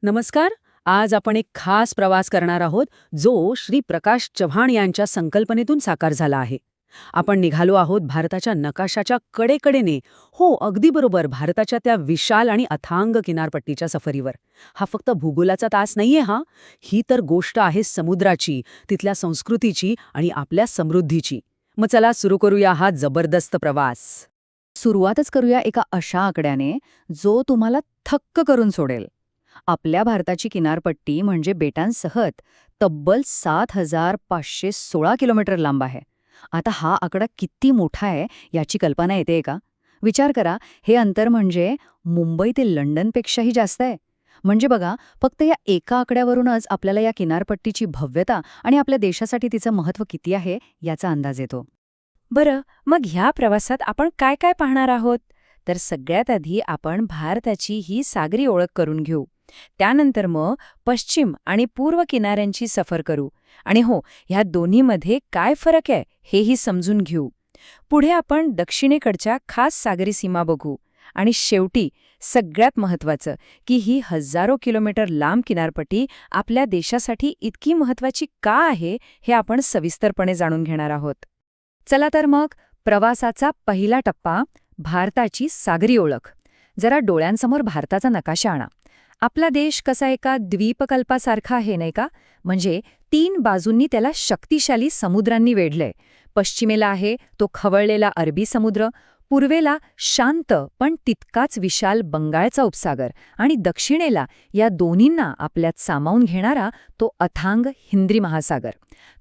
नमस्कार. आज आपण एक खास प्रवास करणार आहोत जो श्री प्रकाश चव्हाण यांच्या संकल्पनेतून साकार झाला आहे. आपण निघालो आहोत भारताच्या नकाशाच्या कडेकडेने. हो, अगदी बरोबर, भारताच्या त्या विशाल आणि अथांग किनारपट्टीच्या सफरीवर. हा फक्त भूगोलाचा तास नाहीये हा. ही तर गोष्ट आहे समुद्राची, तिथल्या संस्कृतीची आणि आपल्या समृद्धीची. मग चला सुरू करूया हा जबरदस्त प्रवास. सुरुवातच करूया एका अशा आकड्याने जो तुम्हाला थक्क करून सोडेल. आपल्या भारताची किनारपट्टी म्हणजे बेटांसहत तब्बल 7,516 किलोमीटर लांब आहे. आता हा आकडा किती मोठा आहे याची कल्पना येते का? विचार करा, हे अंतर म्हणजे मुंबई ते लंडनपेक्षाही जास्त आहे. म्हणजे बघा, फक्त या एका आकड्यावरूनच आपल्याला या किनारपट्टीची भव्यता आणि आपल्या देशासाठी तिचं महत्त्व किती आहे याचा अंदाज येतो. बरं, मग ह्या प्रवासात आपण काय काय पाहणार आहोत? तर सगळ्यात आधी आपण भारताची ही सागरी ओळख करून घेऊ. त्यानंतर मग पश्चिम आणि पूर्व किनाऱ्यांची सफर करू. आणि हो, ह्या दोन्हीमध्ये काय फरक आहे हेही समजून घेऊ. पुढे आपण दक्षिणेकडच्या खास सागरी सीमा बघू. आणि शेवटी सगळ्यात महत्त्वाचं की ही हजारो किलोमीटर लांब किनारपट्टी आपल्या देशासाठी इतकी महत्त्वाची का आहे हे आपण सविस्तरपणे जाणून घेणार आहोत. चला तर मग प्रवासाचा पहिला टप्पा, भारताची सागरी ओळख. जरा डोळ्यांसमोर भारताचा नकाशा आणा. आपला देश कसा एका द्वीपकल्पासारखा आहे नाही का? म्हणजे 3 बाजूंनी त्याला शक्तिशाली समुद्रांनी वेढलंय. पश्चिमेला आहे तो खवळलेला अरबी समुद्र, पूर्वेला शांत पण तितकाच विशाल बंगालचा उपसागर, आणि दक्षिणेला या दोन्हींना आपल्यात सामावून घेणारा तो अथांग हिंदी महासागर.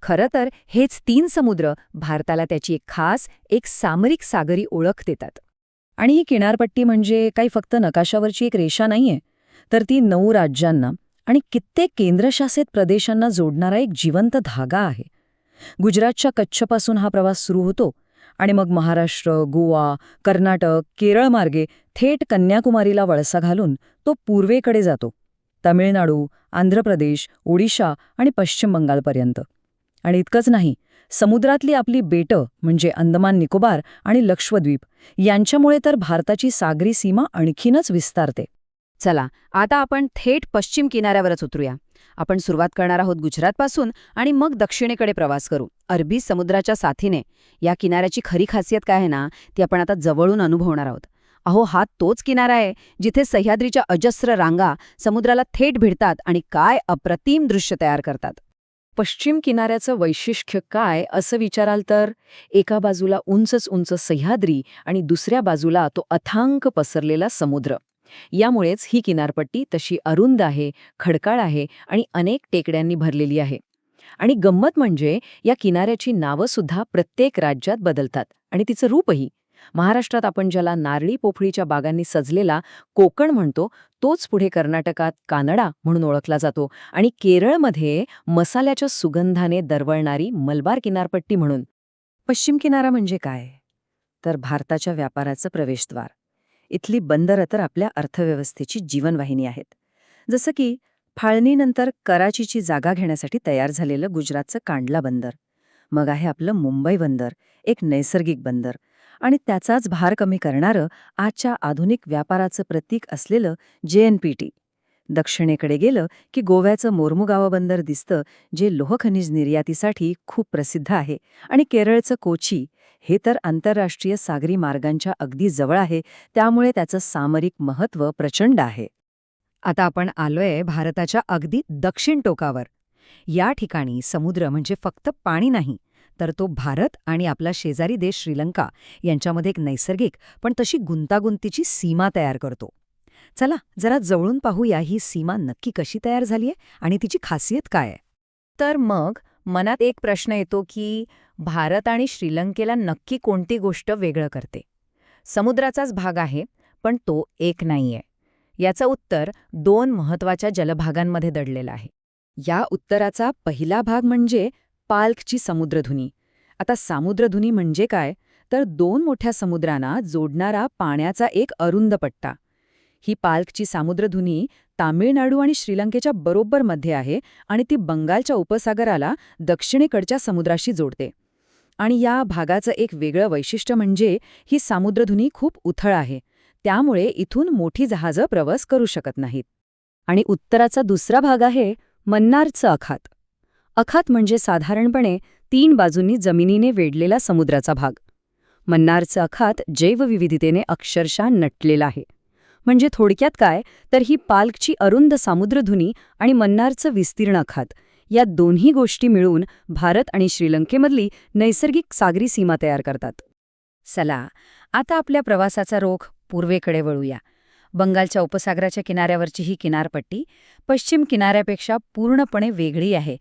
खरं तर हेच 3 समुद्र भारताला त्याची एक खास, एक सामरिक सागरी ओळख देतात. आणि ही किनारपट्टी म्हणजे काही फक्त नकाशावरची एक रेषा नाहीये, तर ती 9 राज्यांना आणि कित्येक केंद्रशासित प्रदेशांना जोडणारा एक जिवंत धागा आहे. गुजरातच्या कच्छपासून हा प्रवास सुरू होतो आणि मग महाराष्ट्र, गोवा, कर्नाटक, केरळ मार्गे थेट कन्याकुमारीला वळसा घालून तो पूर्वेकडे जातो, तमिळनाडू, आंध्र प्रदेश, ओडिशा आणि पश्चिम बंगालपर्यंत. आणि इतकंच नाही, समुद्रातली आपली बेटं म्हणजे अंदमान निकोबार आणि लक्षद्वीप यांच्यामुळे तर भारताची सागरी सीमा आणखीनच विस्तारते. चला, आता आपण थेट पश्चिम किनाऱ्यावरच उतरूया. आपण सुरुवात करणार आहोत गुजरातपासून आणि मग दक्षिणेकडे प्रवास करू, अरबी समुद्राच्या साथीने. या किनाऱ्याची खरी खासियत काय आहे ना, ती आपण आता जवळून अनुभवणार आहोत. अहो, हा तोच किनारा आहे जिथे सह्याद्रीच्या अजस्र रांगा समुद्राला थेट भिडतात आणि काय अप्रतिम दृश्य तयार करतात. पश्चिम किनाऱ्याचं वैशिष्ट्य काय असं विचाराल तर एका बाजूला उंचच उंच सह्याद्री आणि दुसऱ्या बाजूला तो अथांग पसरलेला समुद्र. यामुळेच ही किनारपट्टी तशी अरुंद आहे, खडकाळ आहे आणि अनेक टेकड्यांनी भरलेली आहे. आणि गंमत म्हणजे या किनाऱ्याची नावं सुद्धा प्रत्येक राज्यात बदलतात आणि तिचं रूपही. महाराष्ट्रात आपण ज्याला नारळी पोफळीच्या बागांनी सजलेला कोकण म्हणतो, तोच पुढे कर्नाटकात कानडा म्हणून ओळखला जातो आणि केरळमध्ये मसाल्याच्या सुगंधाने दरवळणारी मलबार किनारपट्टी म्हणून. पश्चिम किनारा म्हणजे काय? तर भारताच्या व्यापाराचं प्रवेशद्वार. इथली बंदरं तर आपल्या अर्थव्यवस्थेची जीवनवाहिनी आहेत. जसं की फाळणीनंतर कराचीची जागा घेण्यासाठी तयार झालेलं गुजरातचं कांडला बंदर. मग आहे आपलं मुंबई बंदर, एक नैसर्गिक बंदर. आणि त्याचाच भार कमी करणारं आजच्या आधुनिक व्यापाराचं प्रतीक असलेलं JNPT. दक्षिणेकडे गेलं की गोव्याचं मोर्मुगावा बंदर दिसतं, जे लोहखनिज निर्यातीसाठी खूप प्रसिद्ध आहे. आणि केरळचं कोची, हे तर आंतरराष्ट्रीय सागरी मार्गांच्या अगदी जवळ आहे, त्यामुळे त्याचं सामरिक महत्त्व प्रचंड आहे. आता आपण आलोय भारताच्या अगदी दक्षिण टोकावर. या ठिकाणी समुद्र म्हणजे फक्त पाणी नाही, तर तो भारत आणि आपला शेजारी देश श्रीलंका यांच्यामध्ये एक नैसर्गिक पण तशी गुंतागुंतीची सीमा तयार करतो. चला जरा जवळून पाहूया ही सीमा नक्की कशी तयार झालीय आणि तिची खासियत काय आहे. तर मग मनात एक प्रश्न येतो की भारत आणि श्रीलंकेला नक्की कोणती गोष्ट वेगळं करते? समुद्राचाच भाग आहे, पण तो एक नाहीये. याचं उत्तर 2 महत्त्वाच्या जलभागांमध्ये दडलेलं आहे. या उत्तराचा पहिला भाग म्हणजे पाल्कची समुद्रधुनी. आता समुद्रधुनी म्हणजे काय, तर 2 मोठ्या समुद्रांना जोडणारा पाण्याचा एक अरुंद पट्टा. ही पाल्कची समुद्रधुनी तामिळनाडू आणि श्रीलंकेच्या बरोबर मध्ये आहे आणि ती बंगालच्या उपसागराला दक्षिणेकडच्या समुद्राशी जोडते. आणि या भागाचं एक वेगळं वैशिष्ट्य म्हणजे ही समुद्रधुनी खूप उथळ आहे, त्यामुळे इथून मोठी जहाजं प्रवास करू शकत नाहीत. आणि उत्तराचा दुसरा भाग आहे मन्नारचं अखात. अखात म्हणजे साधारणपणे 3 बाजूंनी जमिनीने वेढलेला समुद्राचा भाग. मन्नारचं अखात जैवविविधतेने अक्षरशः नटलेलं आहे. म्हणजे थोडक्यात काय तर ही पाल्कची अरुंद सामुद्रधुनी आणि मन्नारचं विस्तीर्ण अखात या दोन्ही गोष्टी मिळून भारत आणि श्रीलंकेमधली नैसर्गिक सागरी सीमा तयार करतात. चला आता आपल्या प्रवासाचा रोख पूर्वेकडे वळूया. बंगालच्या उपसागराच्या किनाऱ्यावरची ही किनारपट्टी पश्चिम किनाऱ्यापेक्षा पूर्णपणे वेगळी आहे.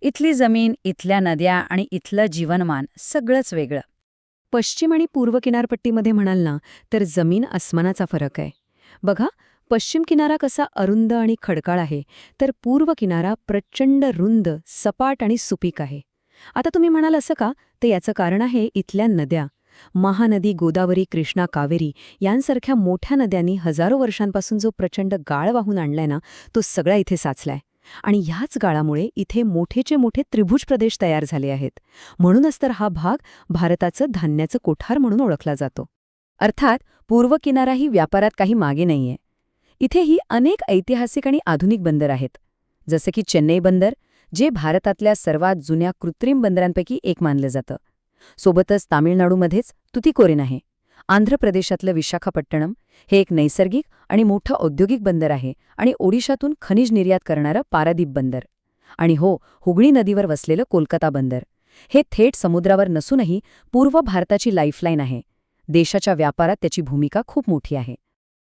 इथली जमीन, इथल्या नद्या आणि इथलं जीवनमान सगळंच वेगळं. पश्चिम आणि पूर्व किनारपट्टीमध्ये म्हणाल ना तर जमीन अस्मानाचा फरक आहे. बघा, पश्चिम किनारा कसा अरुंद आणि खडकाळ आहे, तर पूर्व किनारा प्रचंड रुंद, सपाट आणि सुपीक आहे. आता तुम्ही म्हणाल असं का? तर याचं कारण आहे इथल्या नद्या. महानदी, गोदावरी, कृष्णा, कावेरी यांसारख्या मोठ्या नद्यांनी हजारो वर्षांपासून जो प्रचंड गाळ वाहून आणलाय ना, तो सगळा इथे साचलाय. आणि ह्याच गाळामुळे इथे मोठेचे मोठे त्रिभुज प्रदेश तयार झाले आहेत. म्हणूनच तर हा भाग भारताचं धान्याचं कोठार म्हणून ओळखला जातो. अर्थात पूर्व किनारा ही व्यापारात काही मागे नाहीये. इथेही अनेक ऐतिहासिक आणि आधुनिक बंदर आहेत. जसे की चेन्नई बंदर, जे भारतातल्या सर्वात जुन्या कृत्रिम बंदरांपैकी एक मानलं जातं. सोबतच तामिळनाडूमध्येच तुतीकोरीन आहे. आंध्र प्रदेशातलं विशाखापट्टणम हे एक नैसर्गिक आणि मोठं औद्योगिक बंदर आहे आणि ओडिशातून खनिज निर्यात करणारं पारादीप बंदर. आणि हो, हुगळी नदीवर वसलेलं कोलकाता बंदर. हे थेट समुद्रावर नसूनही पूर्व भारताची लाईफलाईन आहे. देशाच्या व्यापारात त्याची भूमिका खूप मोठी आहे.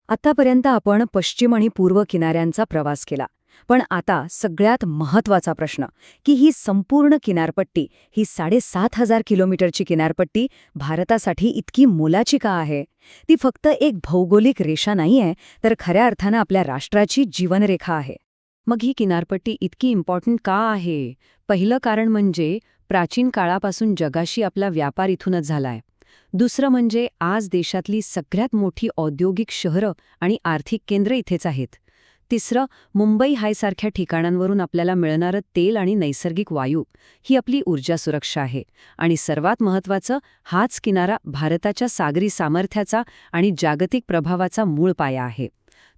आतापर्यंत आपण पश्चिम आणि पूर्व किनाऱ्यांचा प्रवास केला. पण आता सगळ्यात महत्त्वाचा प्रश्न, की ही संपूर्ण किनारपट्टी, ही 7,500 किलोमीटरची किनारपट्टी भारतासाठी इतकी मोलाची का आहे? ती फक्त एक भौगोलिक रेषा नाहीये, तर खऱ्या अर्थानं आपल्या राष्ट्राची जीवनरेखा आहे. मग ही किनारपट्टी इतकी इम्पॉर्टंट का आहे? पहिलं कारण म्हणजे प्राचीन काळापासून जगाशी आपला व्यापार इथूनच झालाय. दुसरं म्हणजे आज देशातली सगळ्यात मोठी औद्योगिक शहरं आणि आर्थिक केंद्र इथेच आहेत. तिसरं, मुंबई हायसारख्या ठिकाणांवरून आपल्याला मिळणारं तेल आणि नैसर्गिक वायू, ही आपली ऊर्जा सुरक्षा आहे. आणि सर्वात महत्त्वाचं, हाच किनारा भारताच्या सागरी सामर्थ्याचा आणि जागतिक प्रभावाचा मूळ पाया आहे.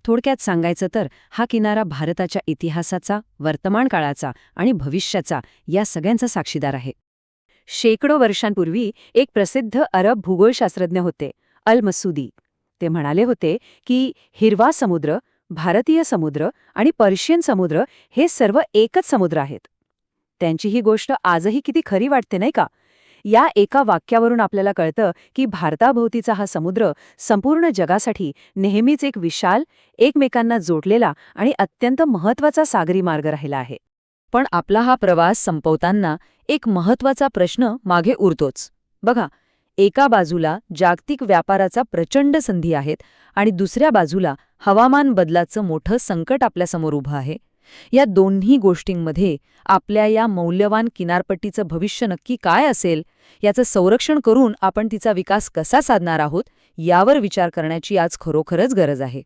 थोडक्यात सांगायचं तर हा किनारा भारताच्या इतिहासाचा, वर्तमान काळाचा आणि भविष्याचा या सगळ्यांचा साक्षीदार आहे. शेकडो वर्षांपूर्वी एक प्रसिद्ध अरब भूगोलशास्त्रज्ञ होते, अल मसूदी. ते म्हणाले होते की हिरवा समुद्र, भारतीय समुद्र आणि पर्शियन समुद्र हे सर्व एकच समुद्र आहेत. त्यांची ही गोष्ट आजही किती खरी वाटते नाही का? या एका वाक्यावरून आपल्याला कळतं की भारताभोवतीचा हा समुद्र संपूर्ण जगासाठी नेहमीच एक विशाल, एकमेकांना जोडलेला आणि अत्यंत महत्त्वाचा सागरी मार्ग राहिला आहे. पण आपला हा प्रवास संपवताना एक महत्त्वाचा प्रश्न मागे उरतोच. बघा, एका बाजूला जागतिक व्यापाराचा प्रचंड संधी आहेत आणि दुसऱ्या बाजूला हवामान बदलाचं मोठं संकट आपल्यासमोर उभं आहे. या दोन्ही गोष्टींमध्ये आपल्या या मौल्यवान किनारपट्टीचं भविष्य नक्की काय असेल, याचं संरक्षण करून आपण तिचा विकास कसा साधणार आहोत, यावर विचार करण्याची आज खरोखरच गरज आहे.